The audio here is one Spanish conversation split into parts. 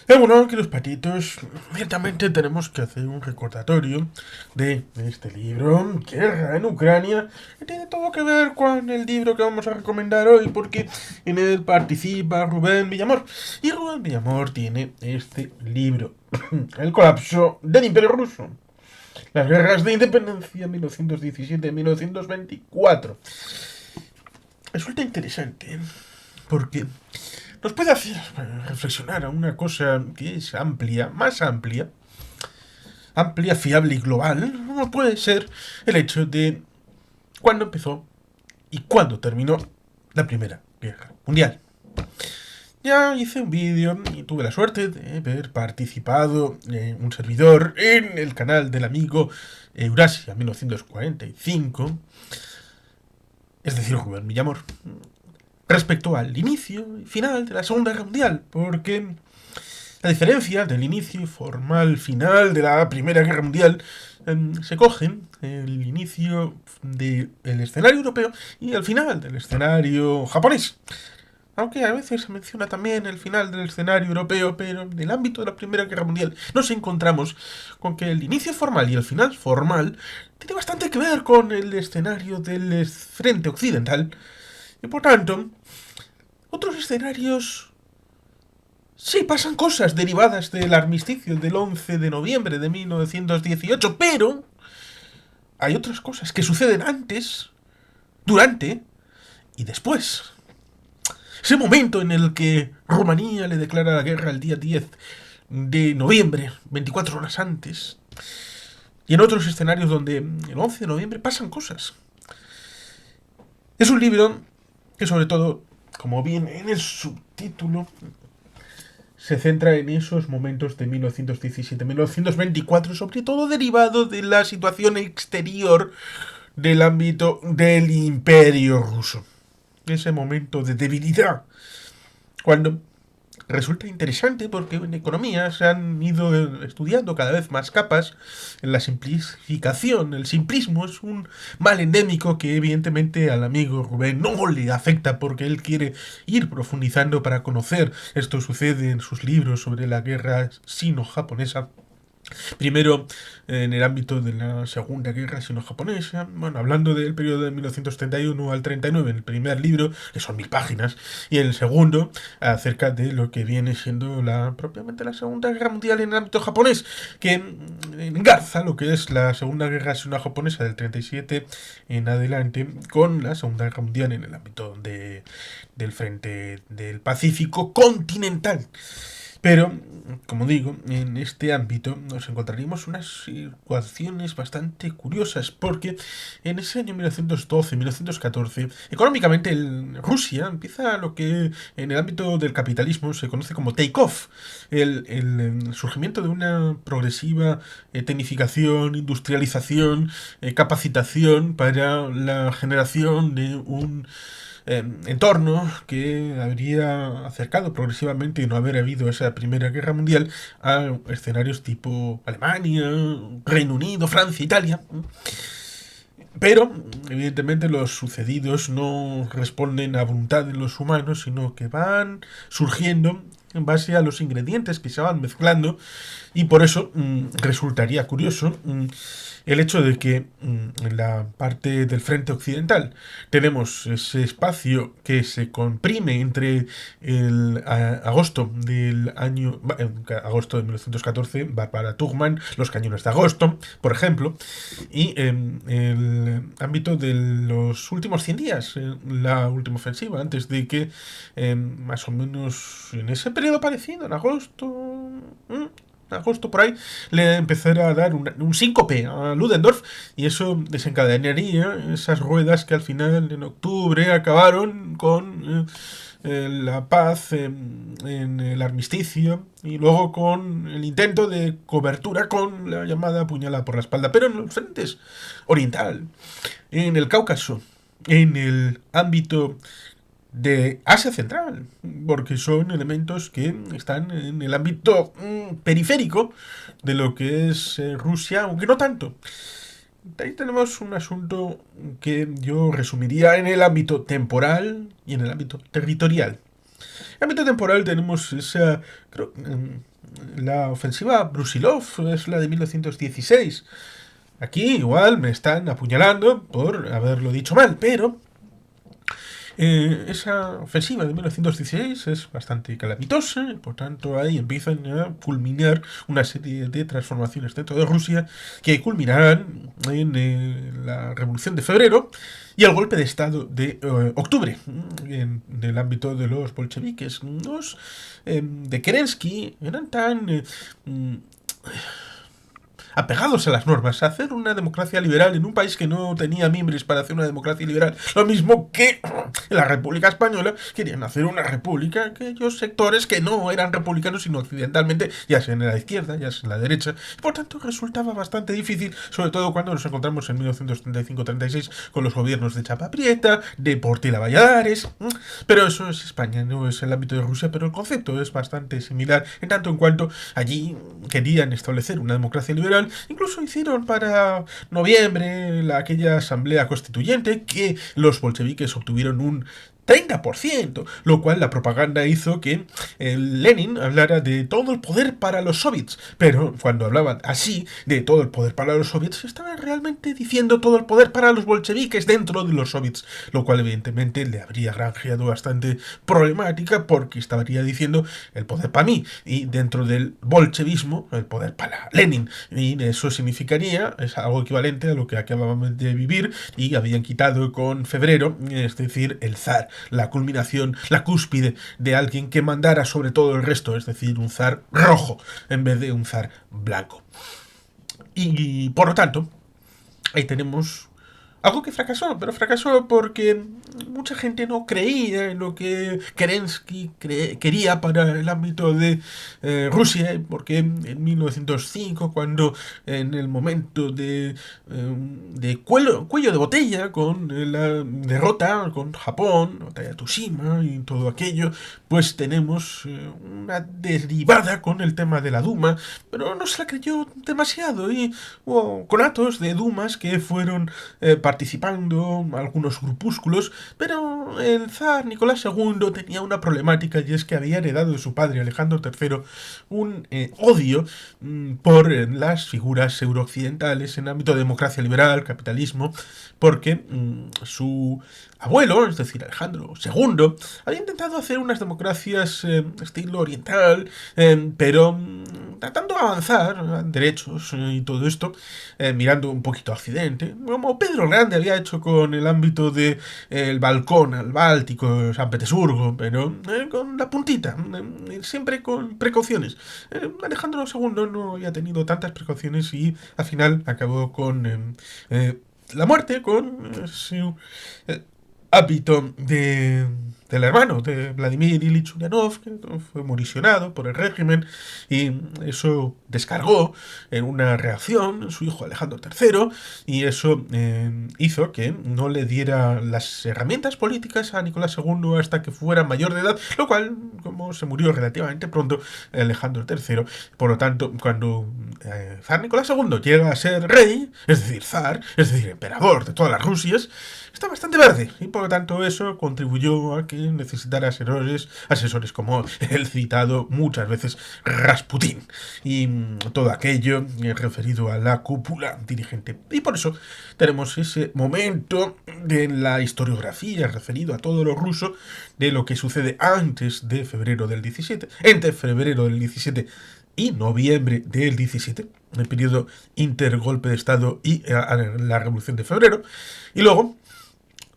Bueno, queridos patitos, ciertamente tenemos que hacer un recordatorio de este libro, Guerra en Ucrania, que tiene todo que ver con el libro que vamos a recomendar hoy, porque en él participa Rubén Villamor. Y Rubén Villamor tiene este libro, El colapso del Imperio Ruso. Las guerras de independencia 1917-1924. Resulta interesante porque nos puede hacer reflexionar a una cosa que es amplia, más amplia, fiable y global, como puede ser el hecho de cuándo empezó y cuándo terminó la Primera Guerra Mundial. Ya hice un vídeo y tuve la suerte de haber participado en un servidor en el canal del amigo Eurasia 1945, es decir, Rubén Villamor, respecto al inicio y final de la Segunda Guerra Mundial, porque la diferencia del inicio y formal final de la Primera Guerra Mundial se cogen el inicio del escenario europeo y el final del escenario japonés. Aunque a veces se menciona también el final del escenario europeo, pero en el ámbito de la Primera Guerra Mundial nos encontramos con que el inicio formal y el final formal tiene bastante que ver con el escenario del frente occidental. Y por tanto, otros escenarios sí, pasan cosas derivadas del armisticio del 11 de noviembre de 1918, pero hay otras cosas que suceden antes, durante y después. Ese momento en el que Rumanía le declara la guerra el día 10 de noviembre, 24 horas antes, y en otros escenarios donde el 11 de noviembre pasan cosas. Es un libro que sobre todo, como viene en el subtítulo, se centra en esos momentos de 1917-1924, sobre todo derivado de la situación exterior del ámbito del Imperio Ruso. Ese momento de debilidad, cuando resulta interesante porque en economía se han ido estudiando cada vez más capas en la simplificación. El simplismo es un mal endémico que evidentemente al amigo Rubén no le afecta porque él quiere ir profundizando para conocer. Esto sucede en sus libros sobre la guerra sino-japonesa. Primero, en el ámbito de la Segunda Guerra Sino-Japonesa, bueno, hablando del periodo de 1931 al 39, en el primer libro, que son 1000 páginas, y en el segundo, acerca de lo que viene siendo propiamente la Segunda Guerra Mundial en el ámbito japonés, que engarza lo que es la Segunda Guerra Sino-Japonesa del 37 en adelante con la Segunda Guerra Mundial en el ámbito del frente del Pacífico continental. Pero, como digo, en este ámbito nos encontraríamos unas situaciones bastante curiosas, porque en ese año 1912-1914, económicamente Rusia empieza lo que en el ámbito del capitalismo se conoce como take-off, el surgimiento de una progresiva tecnificación, industrialización, capacitación para la generación de un entorno que habría acercado progresivamente y no haber habido esa Primera Guerra Mundial a escenarios tipo Alemania, Reino Unido, Francia, Italia. Pero, evidentemente, los sucedidos no responden a voluntad de los humanos, sino que van surgiendo en base a los ingredientes que se van mezclando y por eso resultaría curioso el hecho de que en la parte del frente occidental tenemos ese espacio que se comprime entre el agosto del año agosto de 1914 va para Tughman, los cañones de agosto, por ejemplo, y el ámbito de los últimos 100 días, la última ofensiva, antes de que más o menos en ese periodo parecido, en agosto por ahí, le empezara a dar un síncope a Ludendorff y eso desencadenaría esas ruedas que al final en octubre acabaron con la paz en el armisticio y luego con el intento de cobertura con la llamada puñalada por la espalda, pero en los frentes oriental, en el Cáucaso, en el ámbito de Asia Central, porque son elementos que están en el ámbito periférico de lo que es Rusia, aunque no tanto. Ahí tenemos un asunto que yo resumiría en el ámbito temporal y en el ámbito territorial. En ámbito temporal tenemos esa, creo, la ofensiva Brusilov, es la de 1916. Aquí igual me están apuñalando por haberlo dicho mal, pero esa ofensiva de 1916 es bastante calamitosa, y por tanto ahí empiezan a culminar una serie de transformaciones dentro de Rusia que culminarán en la Revolución de Febrero y el golpe de Estado de octubre en el ámbito de los bolcheviques. Los de Kerensky eran tan apegados a las normas, a hacer una democracia liberal en un país que no tenía mimbres para hacer una democracia liberal, lo mismo que en la República Española querían hacer una república, aquellos sectores que no eran republicanos sino occidentalmente, ya sea en la izquierda, ya sea en la derecha, y por tanto resultaba bastante difícil, sobre todo cuando nos encontramos en 1935-36 con los gobiernos de Chapa Prieta, de Portela Valladares, pero eso es España, no es el ámbito de Rusia, pero el concepto es bastante similar, en tanto en cuanto allí querían establecer una democracia liberal. Incluso hicieron para noviembre aquella asamblea constituyente que los bolcheviques obtuvieron un 30%, lo cual la propaganda hizo que Lenin hablara de todo el poder para los soviets, pero cuando hablaban así de todo el poder para los soviets, estaban realmente diciendo todo el poder para los bolcheviques dentro de los soviets, lo cual evidentemente le habría granjeado bastante problemática porque estaría diciendo el poder para mí y dentro del bolchevismo el poder para Lenin, y eso significaría, es algo equivalente a lo que acabamos de vivir y habían quitado con febrero, es decir, el zar, la culminación, la cúspide de alguien que mandara sobre todo el resto, es decir, un zar rojo en vez de un zar blanco. Y por lo tanto, ahí tenemos algo que fracasó, pero fracasó porque mucha gente no creía en lo que Kerensky quería para el ámbito de Rusia, porque en 1905, cuando en el momento de cuello de botella con la derrota con Japón, la batalla de Tsushima y todo aquello, pues tenemos una derivada con el tema de la Duma, pero no se la creyó demasiado y hubo conatos de Dumas que fueron participando algunos grupúsculos, pero el zar Nicolás II tenía una problemática y es que había heredado de su padre Alejandro III un odio por las figuras eurooccidentales en el ámbito de democracia liberal, capitalismo, porque su abuelo, es decir, Alejandro II, había intentado hacer unas democracias estilo oriental, pero tratando de avanzar en derechos y todo esto, mirando un poquito a Occidente, como Pedro Grande había hecho con el ámbito de el balcón al Báltico, San Petersburgo, pero con la puntita, siempre con precauciones. Alejandro II no había tenido tantas precauciones y al final acabó con la muerte, con su hábito del hermano de Vladimir Ilich Ulyanov, que fue moricionado por el régimen, y eso descargó en una reacción en su hijo Alejandro III, y eso hizo que no le diera las herramientas políticas a Nicolás II hasta que fuera mayor de edad, lo cual, como se murió relativamente pronto Alejandro III, por lo tanto, cuando zar Nicolás II llega a ser rey, es decir, zar, es decir, emperador de todas las Rusias, está bastante verde y por lo tanto eso contribuyó a que necesitara asesores como el citado muchas veces Rasputín y todo aquello referido a la cúpula dirigente. Y por eso tenemos ese momento de la historiografía referido a todo lo ruso de lo que sucede antes de febrero del 17, entre febrero del 17 y noviembre del 17, el periodo intergolpe de Estado y la Revolución de Febrero, y luego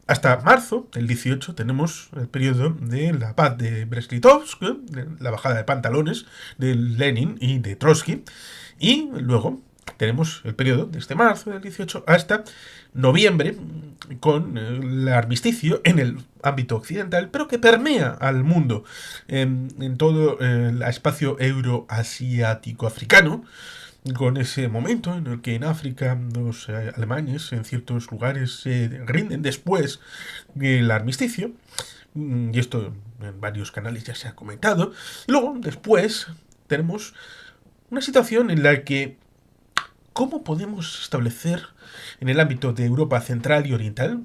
hasta marzo del 18 tenemos el periodo de la paz de Brest-Litovsk, la bajada de pantalones de Lenin y de Trotsky, y luego tenemos el periodo desde marzo del 18 hasta noviembre con el armisticio en el ámbito occidental, pero que permea al mundo en todo el espacio euroasiático-africano, con ese momento en el que en África los alemanes en ciertos lugares se rinden después del armisticio, y esto en varios canales ya se ha comentado, y luego después tenemos una situación en la que ¿cómo podemos establecer en el ámbito de Europa central y oriental,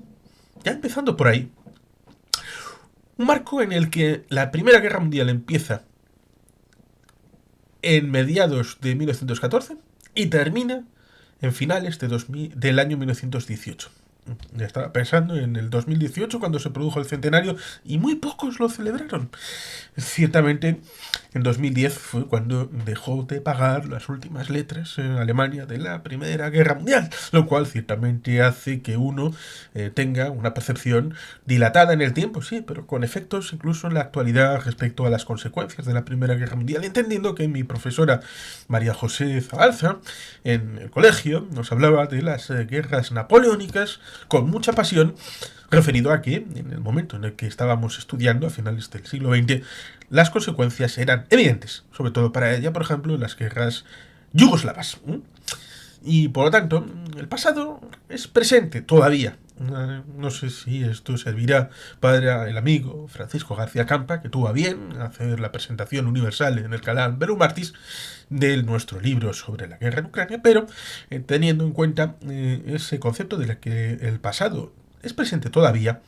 ya empezando por ahí, Un marco en el que la Primera Guerra Mundial empieza en mediados de 1914 y termina en finales del año 1918. Ya estaba pensando en el 2018 cuando se produjo el centenario y muy pocos lo celebraron. Ciertamente, en 2010 fue cuando dejó de pagar las últimas letras en Alemania de la Primera Guerra Mundial, lo cual ciertamente hace que uno tenga una percepción dilatada en el tiempo, sí, pero con efectos incluso en la actualidad respecto a las consecuencias de la Primera Guerra Mundial, entendiendo que mi profesora María José Zabalza en el colegio nos hablaba de las guerras napoleónicas con mucha pasión, referido a que en el momento en el que estábamos estudiando a finales del siglo XX las consecuencias eran evidentes, sobre todo para ella, por ejemplo, las guerras yugoslavas. Y por lo tanto, el pasado es presente todavía. No sé si esto servirá para el amigo Francisco García Campa, que tuvo a bien hacer la presentación universal en el canal Verum Martis de nuestro libro sobre la guerra en Ucrania, pero teniendo en cuenta ese concepto de que el pasado es presente todavía,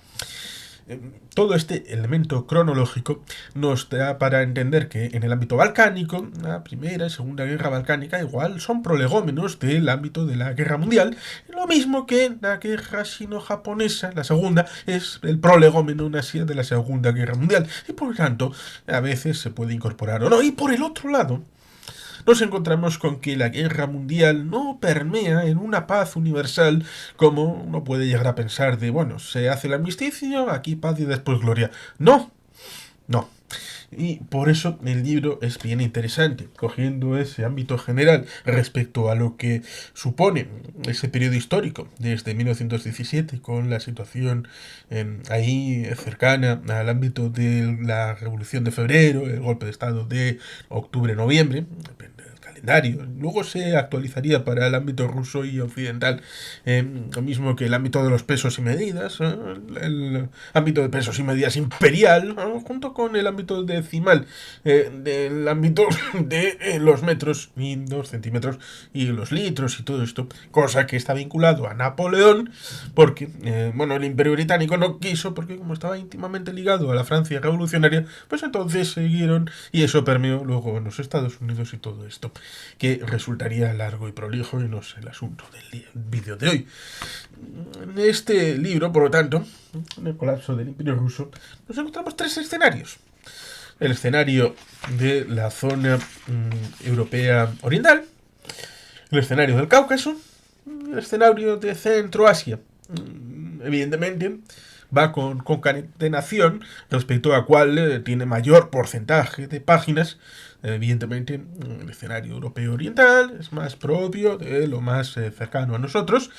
todo este elemento cronológico nos da para entender que en el ámbito balcánico, la Primera y Segunda Guerra Balcánica igual son prolegómenos del ámbito de la Guerra Mundial, lo mismo que la Guerra Sino-Japonesa, la Segunda, es el prolegómeno nazi de la Segunda Guerra Mundial, y por lo tanto a veces se puede incorporar o no. Y por el otro lado, nos encontramos con que la guerra mundial no permea en una paz universal como uno puede llegar a pensar de, bueno, se hace el armisticio, aquí paz y después gloria. No, no. Y por eso el libro es bien interesante, cogiendo ese ámbito general respecto a lo que supone ese periodo histórico desde 1917 con la situación ahí cercana al ámbito de la Revolución de Febrero, el golpe de Estado de octubre-noviembre, depende del calendario. Luego se actualizaría para el ámbito ruso y occidental, lo mismo que el ámbito de los pesos y medidas, el ámbito de pesos y medidas imperial, junto con el ámbito decimal del ámbito de los metros y los centímetros y los litros y todo esto, cosa que está vinculado a Napoleón, porque bueno, el Imperio Británico no quiso, porque como estaba íntimamente ligado a la Francia revolucionaria, pues entonces siguieron y eso permeó luego en los Estados Unidos y todo esto, que resultaría largo y prolijo y no es el asunto del vídeo de hoy. En este libro, por lo tanto, en el colapso del Imperio Ruso, nos encontramos tres escenarios. El escenario de la zona europea oriental, el escenario del Cáucaso, el escenario de Centroasia. Evidentemente, va con concatenación respecto a cuál tiene mayor porcentaje de páginas. Evidentemente, el escenario europeo oriental es más propio de lo más cercano a nosotros,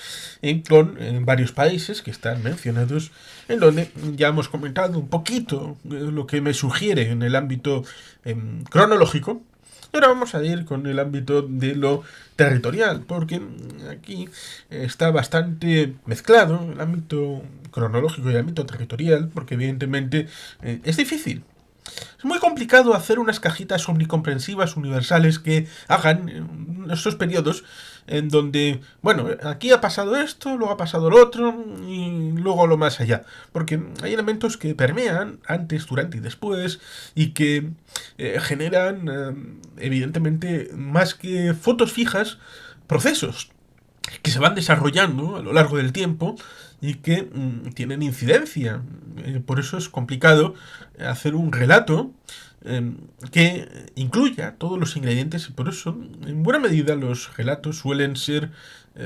con varios países que están mencionados, en donde ya hemos comentado un poquito lo que me sugiere en el ámbito cronológico. Y ahora vamos a ir con el ámbito de lo territorial, porque aquí está bastante mezclado el ámbito cronológico y el ámbito territorial, porque evidentemente es difícil. Es muy complicado hacer unas cajitas omnicomprensivas universales que hagan estos periodos en donde, bueno, aquí ha pasado esto, luego ha pasado lo otro y luego lo más allá. Porque hay elementos que permean antes, durante y después y que generan, evidentemente, más que fotos fijas, procesos que se van desarrollando a lo largo del tiempo y que tienen incidencia. Por eso es complicado hacer un relato que incluya todos los ingredientes y por eso en buena medida los relatos suelen ser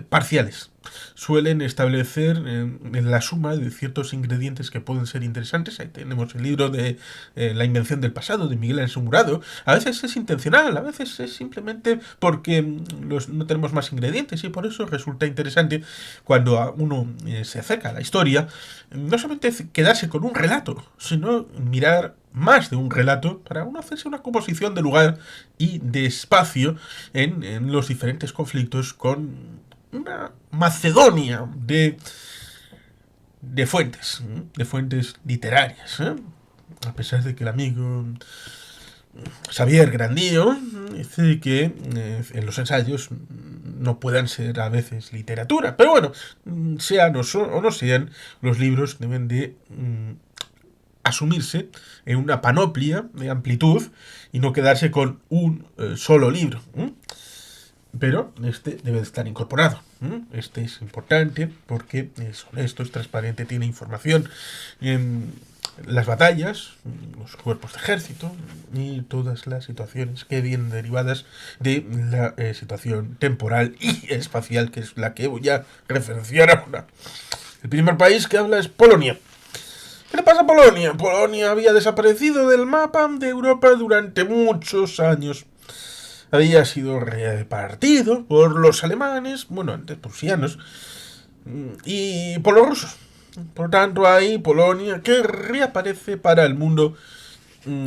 parciales. Suelen establecer en la suma de ciertos ingredientes que pueden ser interesantes. Ahí tenemos el libro de La invención del pasado de Miguel Ángel Murado. A veces es intencional, a veces es simplemente porque no tenemos más ingredientes y por eso resulta interesante cuando uno se acerca a la historia, no solamente quedarse con un relato, sino mirar más de un relato para uno hacerse una composición de lugar y de espacio en los diferentes conflictos con una Macedonia de fuentes literarias. A pesar de que el amigo Xavier Grandío dice que en los ensayos no puedan ser a veces literatura, pero bueno, sean o no sean, los libros deben de asumirse en una panoplia de amplitud y no quedarse con un solo libro. Pero este debe de estar incorporado. Este es importante porque es honesto, es transparente, tiene información en las batallas, los cuerpos de ejército y todas las situaciones que vienen derivadas de la situación temporal y espacial, que es la que voy a referenciar ahora. El primer país que habla es Polonia. ¿Qué le pasa a Polonia? Polonia había desaparecido del mapa de Europa durante muchos años. Había sido repartido por los alemanes, bueno, antes prusianos, y por los rusos. Por tanto, ahí Polonia que reaparece para el mundo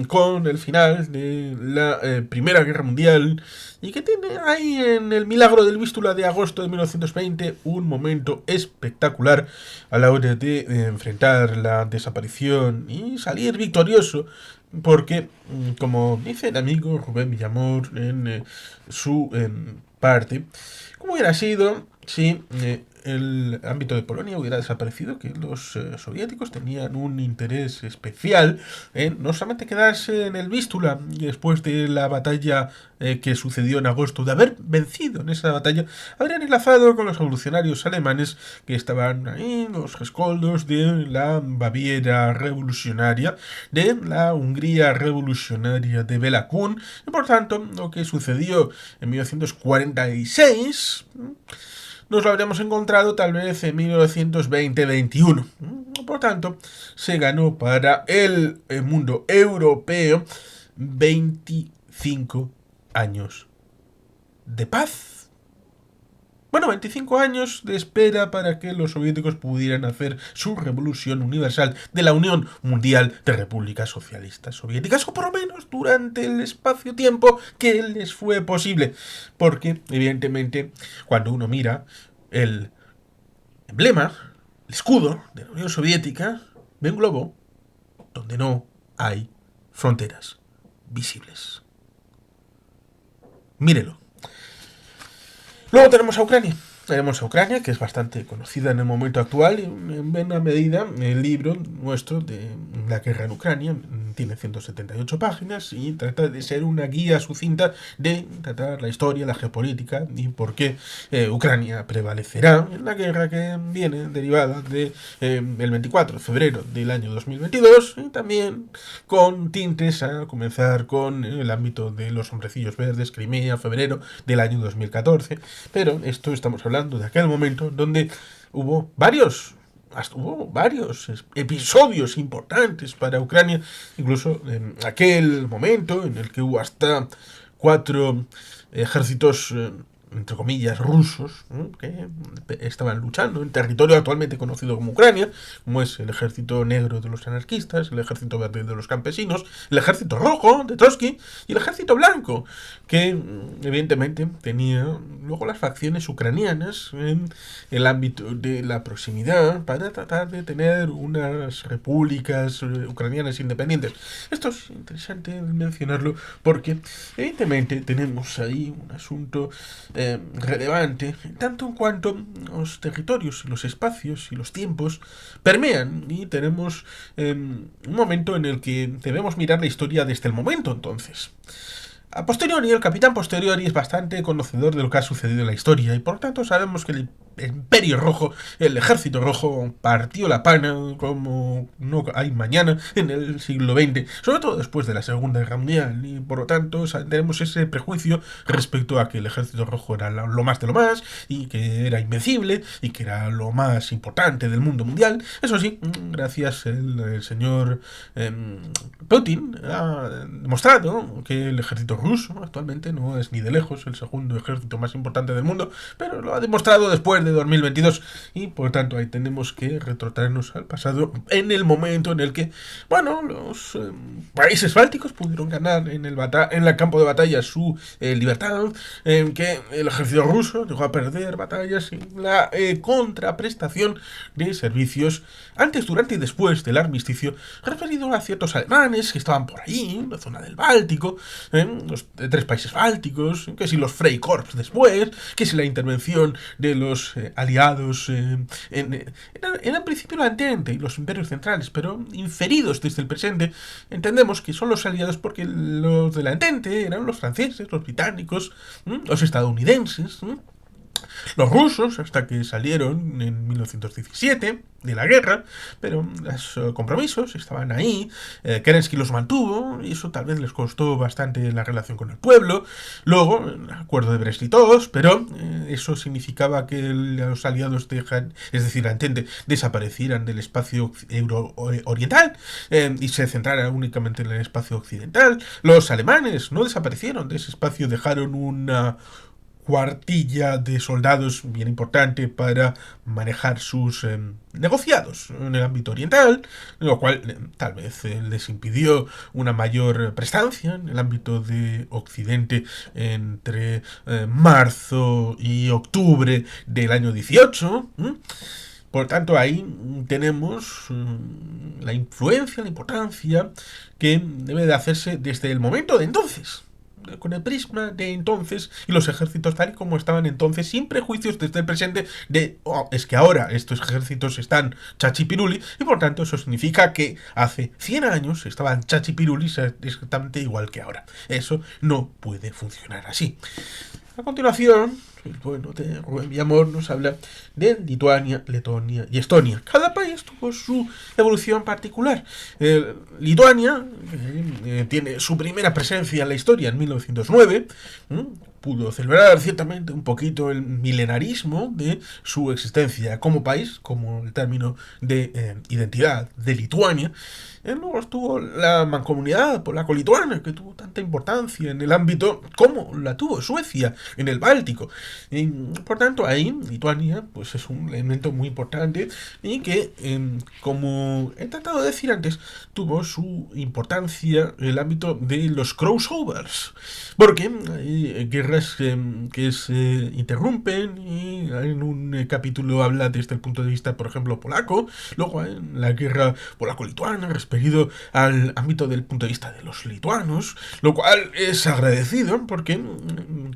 con el final de la Primera Guerra Mundial y que tiene ahí en el milagro del Vístula de agosto de 1920 un momento espectacular a la hora de enfrentar la desaparición y salir victorioso porque, como dice el amigo Rubén Villamor en su parte, ¿cómo hubiera sido si el ámbito de Polonia hubiera desaparecido? Que los soviéticos tenían un interés especial en no solamente quedarse en el Vístula después de la batalla que sucedió en agosto, de haber vencido en esa batalla, habrían enlazado con los revolucionarios alemanes que estaban ahí, los rescoldos de la Baviera revolucionaria, de la Hungría revolucionaria de Béla Kun, y por tanto lo que sucedió en 1946 nos lo habríamos encontrado tal vez en 1920-21. Por tanto, se ganó para el mundo europeo 25 años de paz. Bueno, 25 años de espera para que los soviéticos pudieran hacer su revolución universal de la Unión Mundial de Repúblicas Socialistas Soviéticas, o por lo menos durante el espacio-tiempo que les fue posible. Porque, evidentemente, cuando uno mira el emblema, el escudo de la Unión Soviética, ve un globo donde no hay fronteras visibles. Mírelo. Luego tenemos a Ucrania. Tenemos a Ucrania, que es bastante conocida en el momento actual y en buena medida el libro nuestro de la guerra en Ucrania tiene 178 páginas y trata de ser una guía sucinta de tratar la historia, la geopolítica y por qué Ucrania prevalecerá en la guerra que viene derivada de el 24 de febrero del año 2022 y también con tintes a comenzar con el ámbito de los hombrecillos verdes, Crimea, febrero del año 2014, pero esto estamos hablando de aquel momento donde hubo varios episodios importantes para Ucrania, incluso en aquel momento en el que hubo hasta 4 ejércitos entre comillas rusos, que estaban luchando en territorio actualmente conocido como Ucrania, como es el ejército negro de los anarquistas, el ejército verde de los campesinos, el ejército rojo de Trotsky y el ejército blanco, que evidentemente tenía luego las facciones ucranianas en el ámbito de la proximidad para tratar de tener unas repúblicas ucranianas independientes. Esto es interesante mencionarlo porque evidentemente tenemos ahí un asunto relevante, tanto en cuanto los territorios, los espacios y los tiempos permean y tenemos un momento en el que debemos mirar la historia desde el momento entonces. A posteriori, el capitán Posteriori es bastante conocedor de lo que ha sucedido en la historia y por lo tanto sabemos que el Imperio Rojo, el Ejército Rojo, partió la pana como no hay mañana en el siglo XX, sobre todo después de la Segunda Guerra Mundial, y por lo tanto tenemos ese prejuicio respecto a que el Ejército Rojo era lo más de lo más y que era invencible y que era lo más importante del mundo mundial. Eso sí, gracias el señor Putin ha demostrado que el ejército ruso actualmente no es ni de lejos el segundo ejército más importante del mundo, pero lo ha demostrado después de 2022 y por tanto ahí tenemos que retrotraernos al pasado en el momento en el que, bueno, los países bálticos pudieron ganar en el campo de batalla su libertad, en que el ejército ruso llegó a perder batallas y la contraprestación de servicios antes, durante y después del armisticio referido a ciertos alemanes que estaban por ahí, en la zona del Báltico, los 3 países bálticos, que si los Freikorps después, que si la intervención de los aliados eran en principio la Entente y los imperios centrales, pero inferidos desde el presente, entendemos que son los aliados porque los de la Entente eran los franceses, los británicos, los estadounidenses, los rusos, hasta que salieron en 1917 de la guerra, pero los compromisos estaban ahí, Kerensky los mantuvo, y eso tal vez les costó bastante la relación con el pueblo. Luego, el acuerdo de Brest-Litovsk, pero eso significaba que los aliados es decir, la Entente, desaparecieran del espacio oriental y se centraran únicamente en el espacio occidental. Los alemanes no desaparecieron de ese espacio, dejaron una cuartilla de soldados bien importante para manejar sus negociados en el ámbito oriental, lo cual tal vez les impidió una mayor prestancia en el ámbito de Occidente entre marzo y octubre del año 18. Por tanto, ahí tenemos la influencia, la importancia que debe de hacerse desde el momento de entonces, con el prisma de entonces y los ejércitos tal y como estaban entonces, sin prejuicios desde el presente de es que ahora estos ejércitos están chachipiruli y por tanto eso significa que hace 100 años estaban chachipiruli exactamente igual que ahora. Eso no puede funcionar así. A continuación, el bueno de Rubén Villamor nos habla de Lituania, Letonia y Estonia. Cada país tuvo su evolución particular. Lituania tiene su primera presencia en la historia en 1909. Pudo celebrar ciertamente un poquito el milenarismo de su existencia como país, como el término de identidad de Lituania. Luego estuvo la mancomunidad polaco-lituana, que tuvo tanta importancia en el ámbito como la tuvo Suecia en el Báltico. Y, por tanto, ahí Lituania pues es un elemento muy importante y que, como he tratado de decir antes, tuvo su importancia en el ámbito de los crossovers, porque hay guerras que se interrumpen y en un capítulo habla desde el punto de vista, por ejemplo, polaco, luego en la guerra polaco-lituana referido al ámbito del punto de vista de los lituanos, lo cual es agradecido porque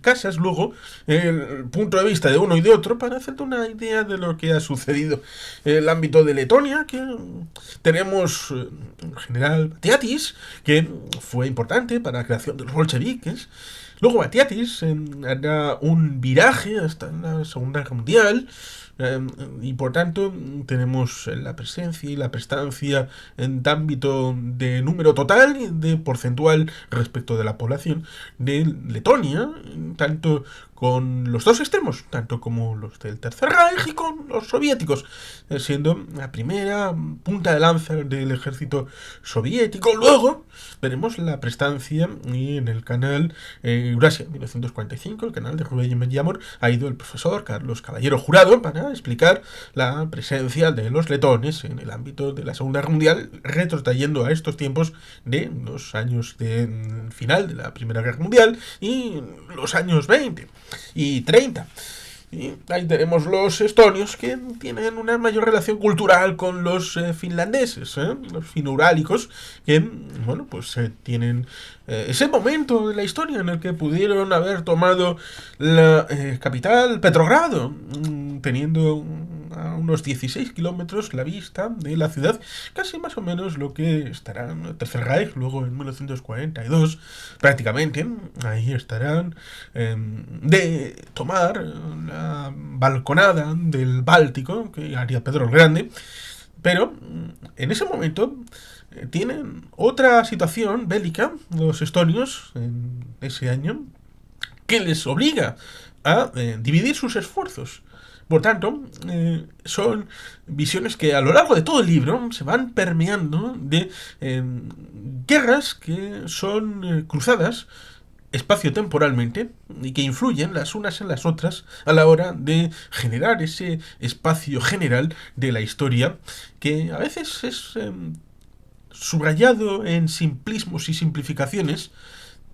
casas luego el punto de vista de uno y de otro para hacerte una idea de lo que ha sucedido. El ámbito de Letonia, que tenemos en general Batiatis, que fue importante para la creación de los bolcheviques. Luego Batiatis hará un viraje hasta la Segunda Guerra Mundial, y por tanto tenemos la presencia y la prestancia en ámbito de número total y de porcentual respecto de la población de Letonia, tanto con los dos extremos, tanto como los del Tercer Reich y con los soviéticos, siendo la primera punta de lanza del ejército soviético. Luego veremos la prestancia y en el canal Eurasia 1945, el canal de Rubén Villamor, ha ido el profesor Carlos Caballero Jurado para explicar la presencia de los letones en el ámbito de la Segunda Guerra Mundial, retrotrayendo a estos tiempos de los años de final de la Primera Guerra Mundial y los años 20 y 30. Y ahí tenemos los estonios, que tienen una mayor relación cultural con los finlandeses, los finurálicos, que, bueno, pues tienen ese momento de la historia en el que pudieron haber tomado la capital, Petrogrado, teniendo a unos 16 kilómetros la vista de la ciudad, casi más o menos lo que estará en el Tercer Reich, luego en 1942, prácticamente, ahí estarán de tomar la balconada del Báltico, que haría Pedro el Grande, pero en ese momento tienen otra situación bélica, los estonios, en ese año, que les obliga a dividir sus esfuerzos. Por tanto, son visiones que a lo largo de todo el libro se van permeando de guerras que son cruzadas espacio-temporalmente y que influyen las unas en las otras a la hora de generar ese espacio general de la historia, que a veces es subrayado en simplismos y simplificaciones,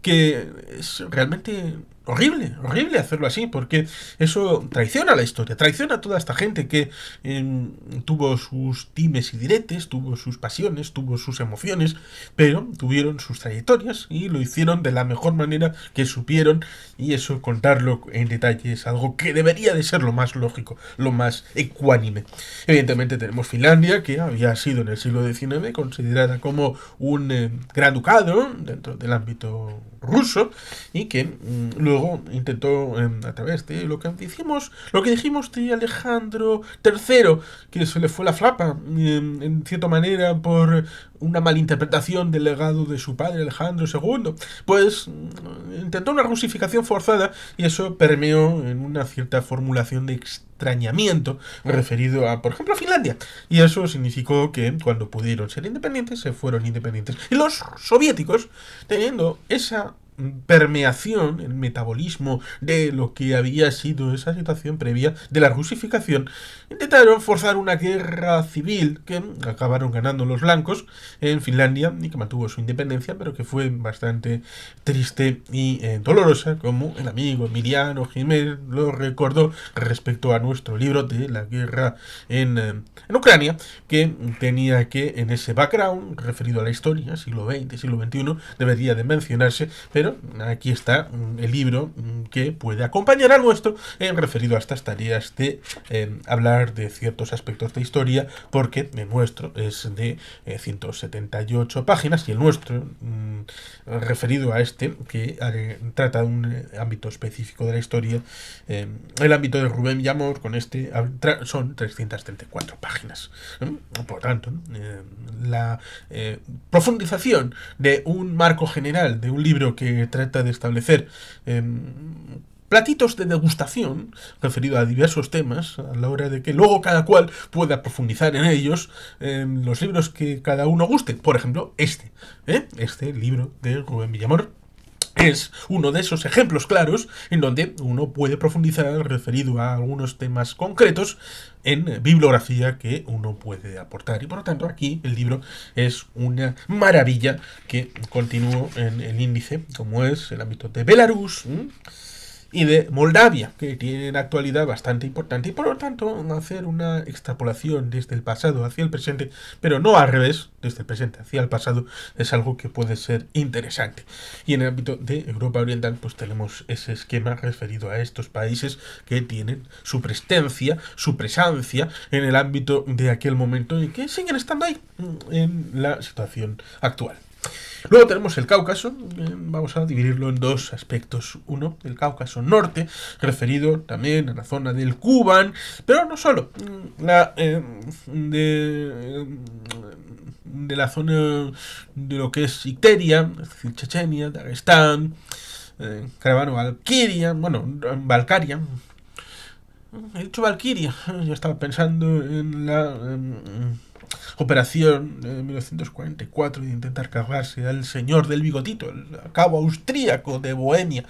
que es realmente horrible, horrible hacerlo así, porque eso traiciona la historia, traiciona a toda esta gente que tuvo sus dimes y diretes, tuvo sus pasiones, tuvo sus emociones, pero tuvieron sus trayectorias y lo hicieron de la mejor manera que supieron, y eso contarlo en detalle es algo que debería de ser lo más lógico, lo más ecuánime. Evidentemente tenemos Finlandia, que había sido en el siglo XIX considerada como un gran ducado dentro del ámbito ruso, y que luego intentó, a través de lo que dijimos de Alejandro III, que se le fue la flapa, en cierta manera, por una malinterpretación del legado de su padre Alejandro II, pues intentó una rusificación forzada, y eso permeó en una cierta formulación de extrañamiento referido a, por ejemplo, Finlandia. Y eso significó que cuando pudieron ser independientes, se fueron independientes. Y los soviéticos, teniendo esa permeación, el metabolismo de lo que había sido esa situación previa de la rusificación, intentaron forzar una guerra civil que acabaron ganando los blancos en Finlandia y que mantuvo su independencia, pero que fue bastante triste y dolorosa, como el amigo Emiliano Jiménez lo recordó respecto a nuestro libro de la guerra en Ucrania, que tenía que, en ese background referido a la historia, siglo XX, siglo XXI, debería de mencionarse, pero aquí está el libro que puede acompañar al nuestro referido a estas tareas de hablar de ciertos aspectos de historia, porque el nuestro es de 178 páginas y el nuestro, referido a este, que trata de un ámbito específico de la historia, el ámbito de Rubén Villamor, con este son 334 páginas. Por tanto, la profundización de un marco general de un libro que trata de establecer platitos de degustación referido a diversos temas, a la hora de que luego cada cual pueda profundizar en ellos, en los libros que cada uno guste. Por ejemplo, este libro de Rubén Villamor es uno de esos ejemplos claros en donde uno puede profundizar referido a algunos temas concretos en bibliografía que uno puede aportar. Y por lo tanto aquí el libro es una maravilla que continúo en el índice, como es el ámbito de Belarus y de Moldavia, que tienen actualidad bastante importante, y por lo tanto hacer una extrapolación desde el pasado hacia el presente, pero no al revés, desde el presente hacia el pasado, es algo que puede ser interesante. Y en el ámbito de Europa Oriental, pues tenemos ese esquema referido a estos países que tienen su presencia, su presencia en el ámbito de aquel momento y que siguen estando ahí en la situación actual. Luego tenemos el Cáucaso, vamos a dividirlo en dos aspectos. Uno, el Cáucaso Norte, referido también a la zona del Kuban, pero no solo, de la zona de lo que es Icteria, es decir, Chechenia, Dagestán, Karabano-Balkaria, Balkaria. He dicho Valkyria, yo estaba pensando en la operación de 1944 de intentar cargarse al señor del bigotito, el cabo austríaco de Bohemia.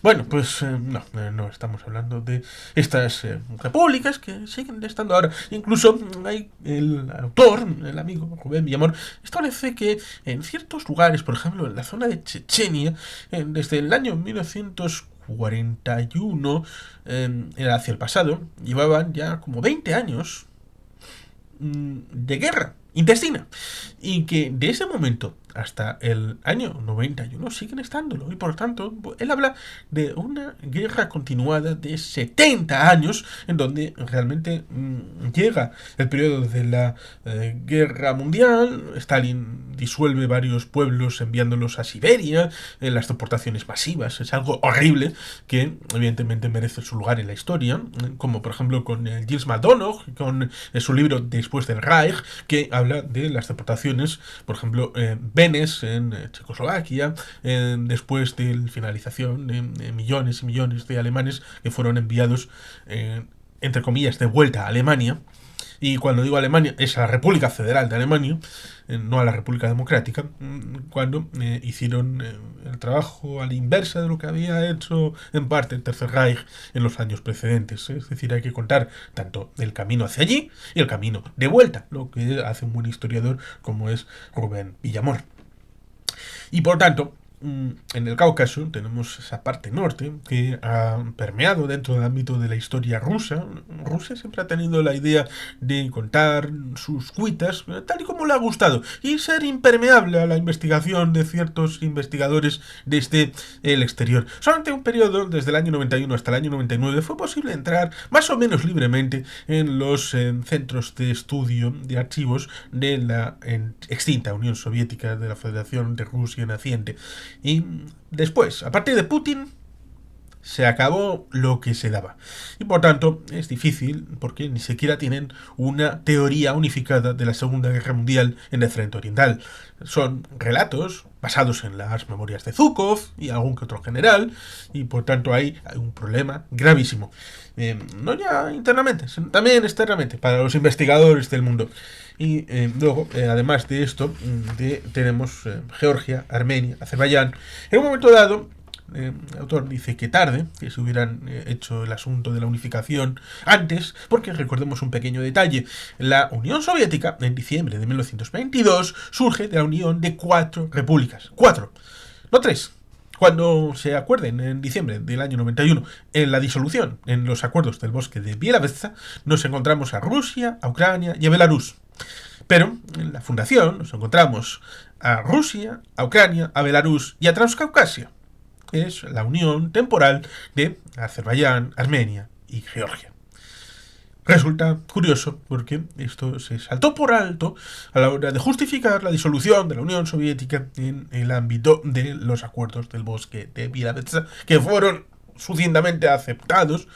Bueno, pues no estamos hablando de estas repúblicas que siguen estando ahora. Incluso hay el autor, el amigo Rubén Villamor, establece que en ciertos lugares, por ejemplo en la zona de Chechenia, desde el año 1941 hacia el pasado, llevaban ya como 20 años de guerra intestina, y que de ese momento hasta el año 91 siguen estándolo, y por lo tanto él habla de una guerra continuada de 70 años en donde realmente llega el periodo de la guerra mundial. Stalin disuelve varios pueblos enviándolos a Siberia, las deportaciones masivas, es algo horrible que evidentemente merece su lugar en la historia, como por ejemplo con Gilles Macdonogh, con su libro Después del Reich, que habla de las deportaciones, por ejemplo, Benes en Checoslovaquia, después de la finalización de millones y millones de alemanes que fueron enviados, entre comillas, de vuelta a Alemania. Y cuando digo Alemania, es a la República Federal de Alemania, no a la República Democrática, cuando hicieron el trabajo a la inversa de lo que había hecho en parte el Tercer Reich en los años precedentes. Es decir, hay que contar tanto el camino hacia allí y el camino de vuelta, lo que hace un buen historiador como es Rubén Villamor. Y por tanto, en el Cáucaso tenemos esa parte norte que ha permeado dentro del ámbito de la historia rusa. Rusia siempre ha tenido la idea de contar sus cuitas tal y como le ha gustado y ser impermeable a la investigación de ciertos investigadores desde el exterior. Solamente un periodo, desde el año 91 hasta el año 99, fue posible entrar más o menos libremente en los centros de estudio de archivos de la extinta Unión Soviética, de la Federación de Rusia naciente. Y después, a partir de Putin, se acabó lo que se daba. Y por tanto, es difícil porque ni siquiera tienen una teoría unificada de la Segunda Guerra Mundial en el frente oriental. Son relatos basados en las memorias de Zhukov y algún que otro general, y por tanto hay un problema gravísimo. No ya internamente, sino también externamente, para los investigadores del mundo. Y luego, además de esto, tenemos Georgia, Armenia, Azerbaiyán. En un momento dado, el autor dice que tarde, que se hubieran hecho el asunto de la unificación antes, porque recordemos un pequeño detalle. La Unión Soviética, en diciembre de 1922, surge de la unión de 4 repúblicas. 4, no 3. Cuando se acuerden en diciembre del año 91 en la disolución, en los acuerdos del bosque de Bielavesta, nos encontramos a Rusia, a Ucrania y a Belarus. Pero en la fundación nos encontramos a Rusia, a Ucrania, a Belarus y a Transcaucasia. Es la unión temporal de Azerbaiyán, Armenia y Georgia. Resulta curioso porque esto se saltó por alto a la hora de justificar la disolución de la Unión Soviética en el ámbito de los acuerdos del bosque de Bielavesta, que fueron sucintamente aceptados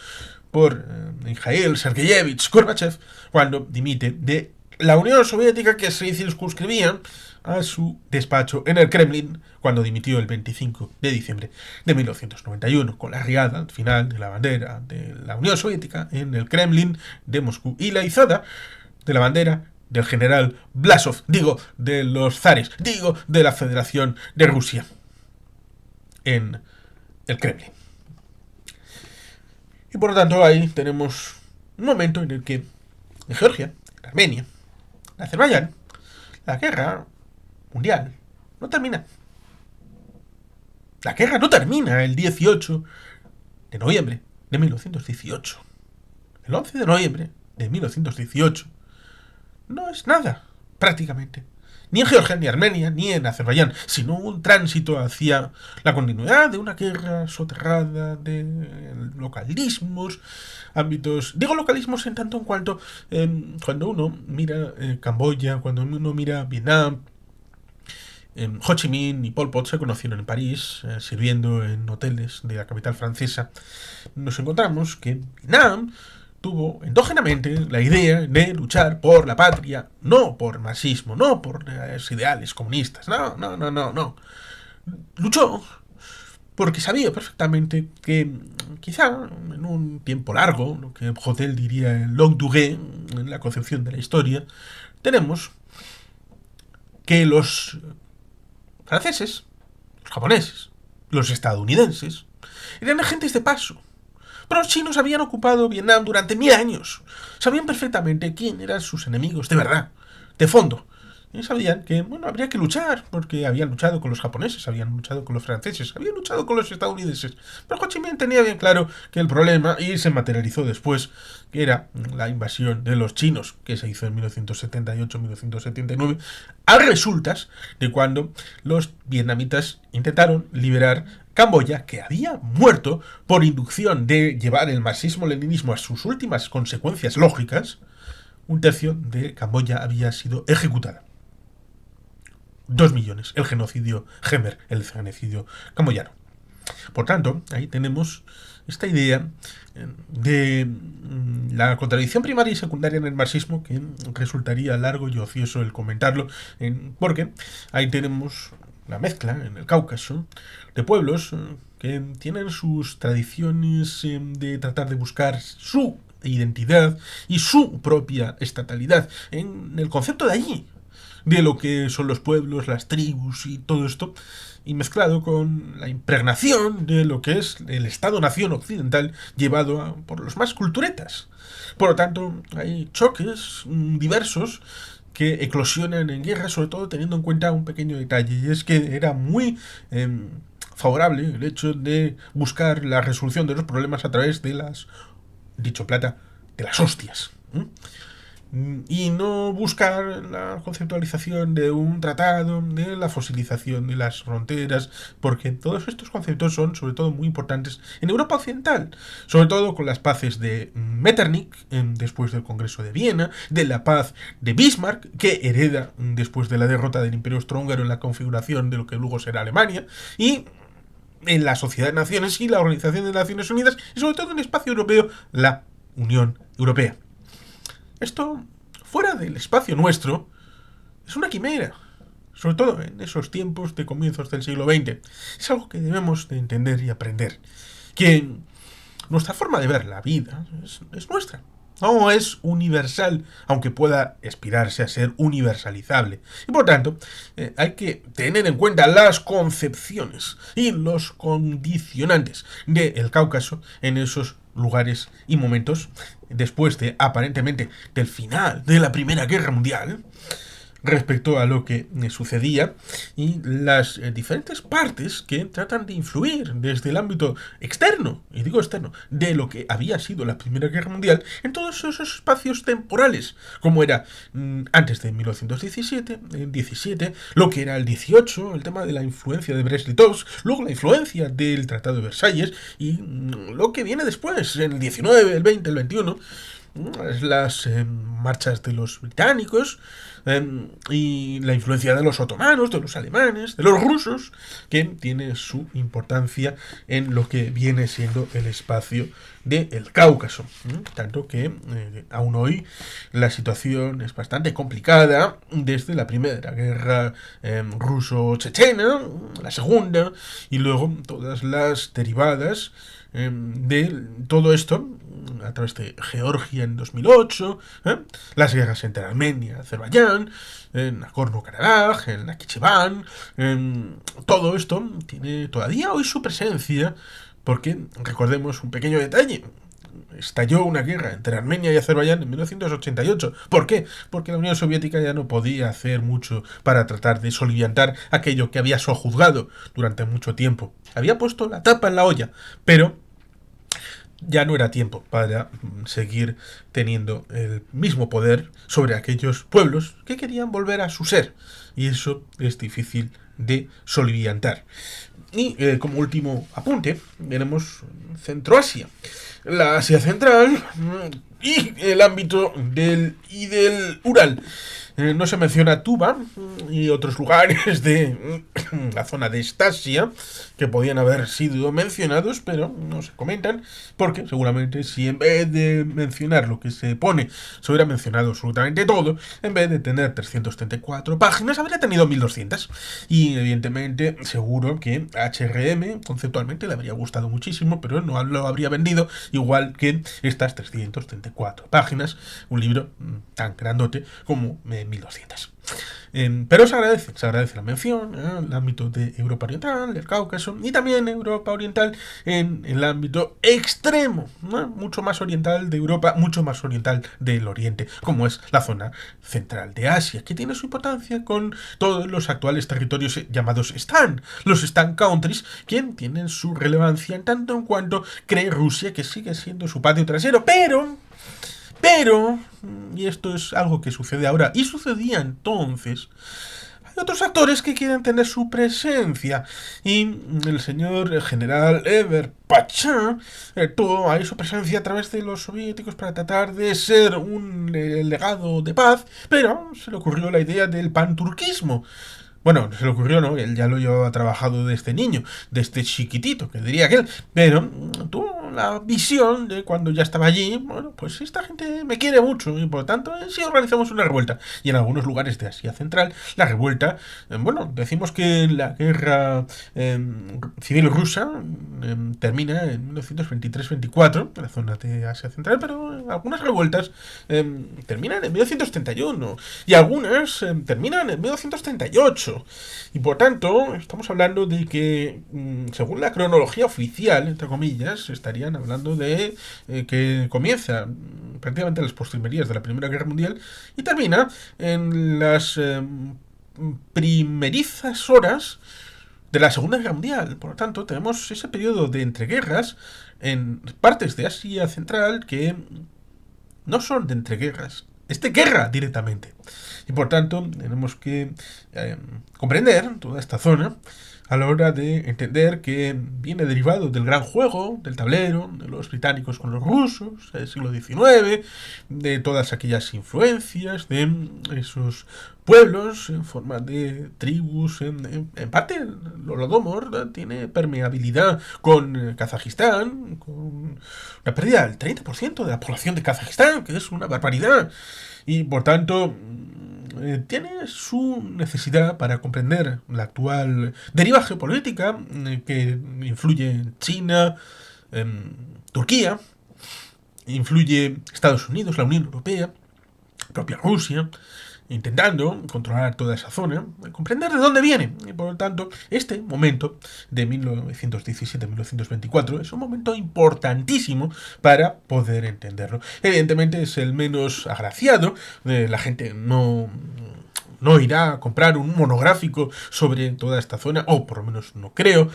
por Mikhail Sergeyevich Gorbachev cuando dimite de la Unión Soviética, que se circunscribía a su despacho en el Kremlin cuando dimitió el 25 de diciembre de 1991, con la arriada al final de la bandera de la Unión Soviética en el Kremlin de Moscú y la izada de la bandera del general Blasov, digo, de los zares, digo, de la Federación de Rusia en el Kremlin. Y por lo tanto ahí tenemos un momento en el que en Georgia, en Armenia, en Azerbaiyán, la guerra mundial no termina. La guerra no termina el 18 de noviembre de 1918. El 11 de noviembre de 1918 no es nada, prácticamente. Ni en Georgia, ni en Armenia, ni en Azerbaiyán, sino un tránsito hacia la continuidad de una guerra soterrada de localismos, ámbitos. Digo localismos en tanto en cuanto cuando uno mira Camboya, cuando uno mira Vietnam, Ho Chi Minh y Pol Pot se conocieron en París, sirviendo en hoteles de la capital francesa. Nos encontramos que Vietnam tuvo endógenamente la idea de luchar por la patria, no por marxismo, no por los ideales comunistas, no. Luchó porque sabía perfectamente que quizá en un tiempo largo, lo que Jotel diría en longue durée, en la concepción de la historia, tenemos que los franceses, los japoneses, los estadounidenses eran agentes de paso. Pero los chinos habían ocupado Vietnam durante 1000 años. Sabían perfectamente quién eran sus enemigos de verdad, de fondo. Y sabían que, bueno, habría que luchar, porque habían luchado con los japoneses, habían luchado con los franceses, habían luchado con los estadounidenses. Pero Ho Chi Minh tenía bien claro que el problema, y se materializó después, que era la invasión de los chinos, que se hizo en 1978-1979, a resultas de cuando los vietnamitas intentaron liberar Camboya, que había muerto por inducción de llevar el marxismo-leninismo a sus últimas consecuencias lógicas. Un tercio de Camboya había sido ejecutada. 2 millones, el genocidio Khmer, el genocidio camboyano. Por tanto, ahí tenemos esta idea de la contradicción primaria y secundaria en el marxismo, que resultaría largo y ocioso el comentarlo, porque ahí tenemos la mezcla en el Cáucaso de pueblos que tienen sus tradiciones de tratar de buscar su identidad y su propia estatalidad en el concepto de allí, de lo que son los pueblos, las tribus y todo esto, y mezclado con la impregnación de lo que es el Estado-nación occidental llevado por los más culturetas. Por lo tanto, hay choques diversos que eclosionan en guerra, sobre todo teniendo en cuenta un pequeño detalle, y es que era muy favorable el hecho de buscar la resolución de los problemas a través de las, dicho plata, de las hostias. Y no buscar la conceptualización de un tratado, de la fosilización de las fronteras, porque todos estos conceptos son sobre todo muy importantes en Europa Occidental, sobre todo con las paces de Metternich después del Congreso de Viena, de la paz de Bismarck, que hereda después de la derrota del Imperio Austrohúngaro en la configuración de lo que luego será Alemania, y en la Sociedad de Naciones y la Organización de Naciones Unidas, y sobre todo en el espacio europeo, la Unión Europea. Esto, fuera del espacio nuestro, es una quimera, sobre todo en esos tiempos de comienzos del siglo XX. Es algo que debemos de entender y aprender. Que nuestra forma de ver la vida es nuestra. No es universal, aunque pueda aspirarse a ser universalizable. Y por tanto, hay que tener en cuenta las concepciones y los condicionantes del Cáucaso en esos lugares y momentos después de, aparentemente, del final de la Primera Guerra Mundial, respecto a lo que sucedía y las diferentes partes que tratan de influir desde el ámbito externo, y digo externo, de lo que había sido la Primera Guerra Mundial en todos esos espacios temporales, como era antes de 1917, el 17, lo que era el 18, el tema de la influencia de Brest-Litovsk, luego la influencia del Tratado de Versalles y lo que viene después, en el 19, el 20, el 21, las marchas de los británicos y la influencia de los otomanos, de los alemanes, de los rusos, que tiene su importancia en lo que viene siendo el espacio del Cáucaso. Tanto que aún hoy la situación es bastante complicada desde la Primera Guerra ruso-chechena, la Segunda, y luego todas las derivadas de todo esto a través de Georgia en 2008, las guerras entre Armenia y Azerbaiyán, en Nagorno-Karabaj, en Nakhchivan, todo esto tiene todavía hoy su presencia, porque recordemos un pequeño detalle. Estalló una guerra entre Armenia y Azerbaiyán en 1988. ¿Por qué? Porque la Unión Soviética ya no podía hacer mucho para tratar de soliviantar aquello que había sojuzgado durante mucho tiempo. Había puesto la tapa en la olla, pero ya no era tiempo para seguir teniendo el mismo poder sobre aquellos pueblos que querían volver a su ser. Y eso es difícil de soliviantar. Y como último apunte, veremos Centroasia, la Asia Central y el ámbito del Ural. No se menciona Tuva y otros lugares de la zona de Estasia que podían haber sido mencionados, pero no se comentan, porque seguramente si en vez de mencionar lo que se pone se hubiera mencionado absolutamente todo, en vez de tener 334 páginas habría tenido 1200. Y evidentemente seguro que HRM conceptualmente le habría gustado muchísimo, pero no lo habría vendido igual que estas 334 páginas, un libro tan grandote como 1200. Pero se agradece la mención en el ámbito de Europa Oriental, del Cáucaso, y también Europa Oriental en el ámbito extremo, ¿no? Mucho más oriental de Europa, mucho más oriental del Oriente, como es la zona central de Asia, que tiene su importancia con todos los actuales territorios llamados Stan, los Stan Countries, que tienen su relevancia en tanto en cuanto cree Rusia que sigue siendo su patio trasero, pero, y esto es algo que sucede ahora y sucedía entonces, hay otros actores que quieren tener su presencia, y el señor general Enver Pacha tuvo ahí su presencia a través de los soviéticos para tratar de ser un legado de paz, pero se le ocurrió la idea del panturquismo. Bueno, se le ocurrió, ¿no? Él ya lo llevaba trabajado desde niño, desde chiquitito, que diría aquel, pero tuvo la visión de cuando ya estaba allí, bueno, pues esta gente me quiere mucho y por lo tanto sí organizamos una revuelta. Y en algunos lugares de Asia Central, la revuelta, bueno, decimos que la guerra civil rusa termina en 1923-24, en la zona de Asia Central, pero algunas revueltas terminan en 1931 y algunas terminan en 1938. Y por tanto, estamos hablando de que, según la cronología oficial, entre comillas, estaríamos estarían hablando de que comienza prácticamente las postrimerías de la Primera Guerra Mundial y termina en las primerizas horas de la Segunda Guerra Mundial. Por lo tanto, tenemos ese periodo de entreguerras en partes de Asia Central que no son de entreguerras, es de guerra directamente. Y por tanto, tenemos que comprender toda esta zona a la hora de entender que viene derivado del gran juego, del tablero, de los británicos con los rusos, del siglo XIX, de todas aquellas influencias, de esos pueblos en forma de tribus. En parte, el Holodomor tiene permeabilidad con Kazajistán, con una pérdida del 30% de la población de Kazajistán, que es una barbaridad. Y por tanto, tiene su necesidad para comprender la actual deriva geopolítica que influye en China, en Turquía, influye Estados Unidos, la Unión Europea, propia Rusia, intentando controlar toda esa zona, comprender de dónde viene. Y por lo tanto, este momento de 1917-1924 es un momento importantísimo para poder entenderlo. Evidentemente es el menos agraciado, la gente no irá a comprar un monográfico sobre toda esta zona, o por lo menos no creo.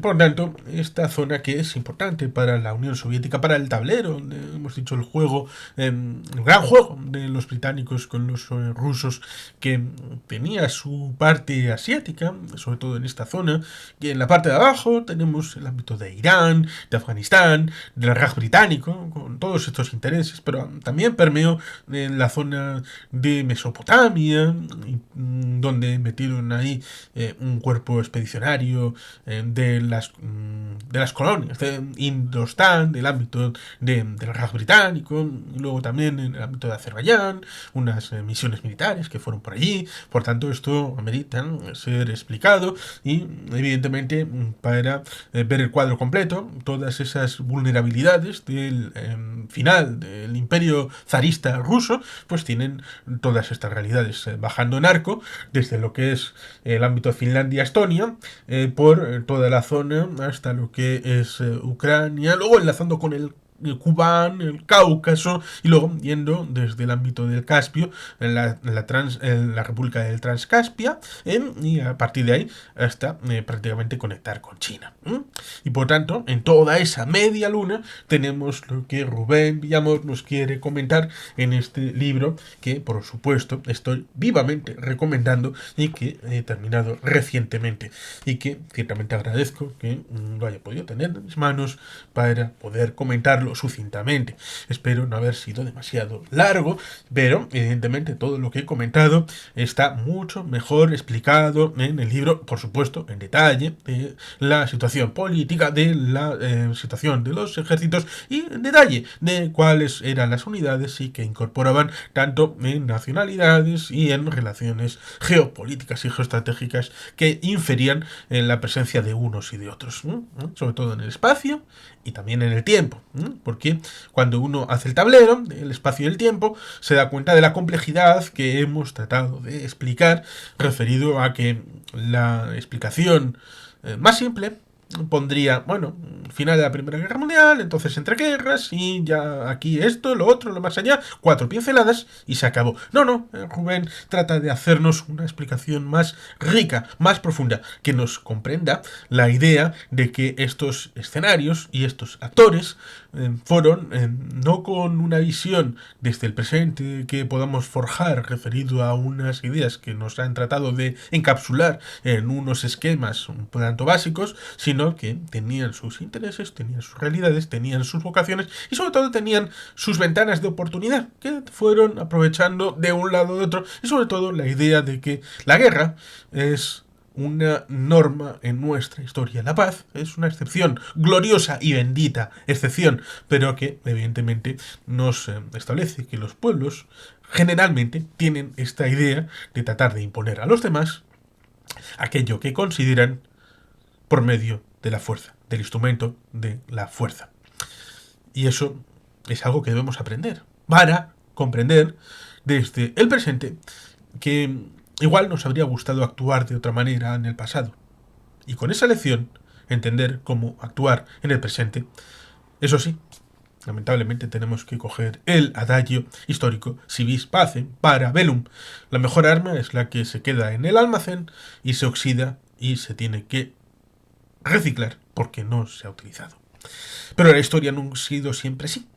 Por lo tanto, esta zona que es importante para la Unión Soviética, para el tablero, hemos dicho el juego, el gran juego de los británicos con los rusos, que tenía su parte asiática, sobre todo en esta zona, y en la parte de abajo tenemos el ámbito de Irán, de Afganistán, del Raj británico, con todos estos intereses, pero también permeó en la zona de Mesopotamia, donde metieron ahí un cuerpo expedicionario de las colonias de Indostán, del ámbito del Raj británico, y luego también en el ámbito de Azerbaiyán, unas misiones militares que fueron por allí. Por tanto, esto amerita ser explicado y, evidentemente, para ver el cuadro completo, todas esas vulnerabilidades del final del imperio zarista ruso, pues tienen todas estas realidades bajando en arco desde lo que es el ámbito de Finlandia-Estonia, por toda la zona hasta lo que es Ucrania, luego enlazando con el Kubán, el Cáucaso, y luego yendo desde el ámbito del Caspio, en la República del Transcaspia, y a partir de ahí hasta prácticamente conectar con China. Y por tanto, en toda esa media luna tenemos lo que Rubén Villamor nos quiere comentar en este libro, que por supuesto estoy vivamente recomendando y que he terminado recientemente, y que ciertamente agradezco que lo haya podido tener en mis manos para poder comentarlo sucintamente. Espero no haber sido demasiado largo, pero evidentemente todo lo que he comentado está mucho mejor explicado en el libro, por supuesto, en detalle, de la situación política, de la situación de los ejércitos y en detalle de cuáles eran las unidades y que incorporaban tanto en nacionalidades y en relaciones geopolíticas y geoestratégicas que inferían en la presencia de unos y de otros, sobre todo en el espacio y también en el tiempo, porque cuando uno hace el tablero, el espacio y el tiempo, se da cuenta de la complejidad que hemos tratado de explicar, referido a que la explicación más simple pondría, bueno, final de la Primera Guerra Mundial, entonces entre guerras, y ya aquí esto, lo otro, lo más allá, 4 pinceladas y se acabó. No, Rubén trata de hacernos una explicación más rica, más profunda, que nos comprenda la idea de que estos escenarios y estos actores fueron no con una visión desde el presente que podamos forjar referido a unas ideas que nos han tratado de encapsular en unos esquemas un tanto básicos, sino que tenían sus intereses, tenían sus realidades, tenían sus vocaciones y sobre todo tenían sus ventanas de oportunidad que fueron aprovechando de un lado o de otro, y sobre todo la idea de que la guerra es una norma en nuestra historia. La paz es una excepción, gloriosa y bendita excepción, pero que evidentemente nos establece que los pueblos generalmente tienen esta idea de tratar de imponer a los demás aquello que consideran por medio de la fuerza, del instrumento de la fuerza. Y eso es algo que debemos aprender para comprender desde el presente que igual nos habría gustado actuar de otra manera en el pasado. Y con esa lección, entender cómo actuar en el presente Eso sí, lamentablemente tenemos que coger el adagio histórico si vis pacem para bellum. La mejor arma es la que se queda en el almacén y se oxida y se tiene que reciclar porque no se ha utilizado. Pero la historia no ha sido siempre así.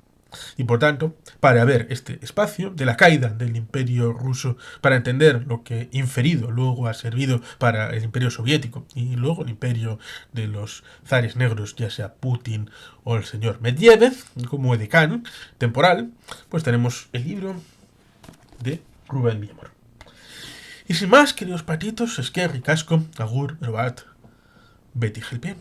Y por tanto, para ver este espacio de la caída del imperio ruso, para entender lo que inferido luego ha servido para el imperio soviético y luego el imperio de los zares negros, ya sea Putin o el señor Medvedev, como edecán temporal, pues tenemos el libro de Rubén Villamor. Y sin más, queridos patitos, es que ricasco, agur, robat, Betty Gelpien.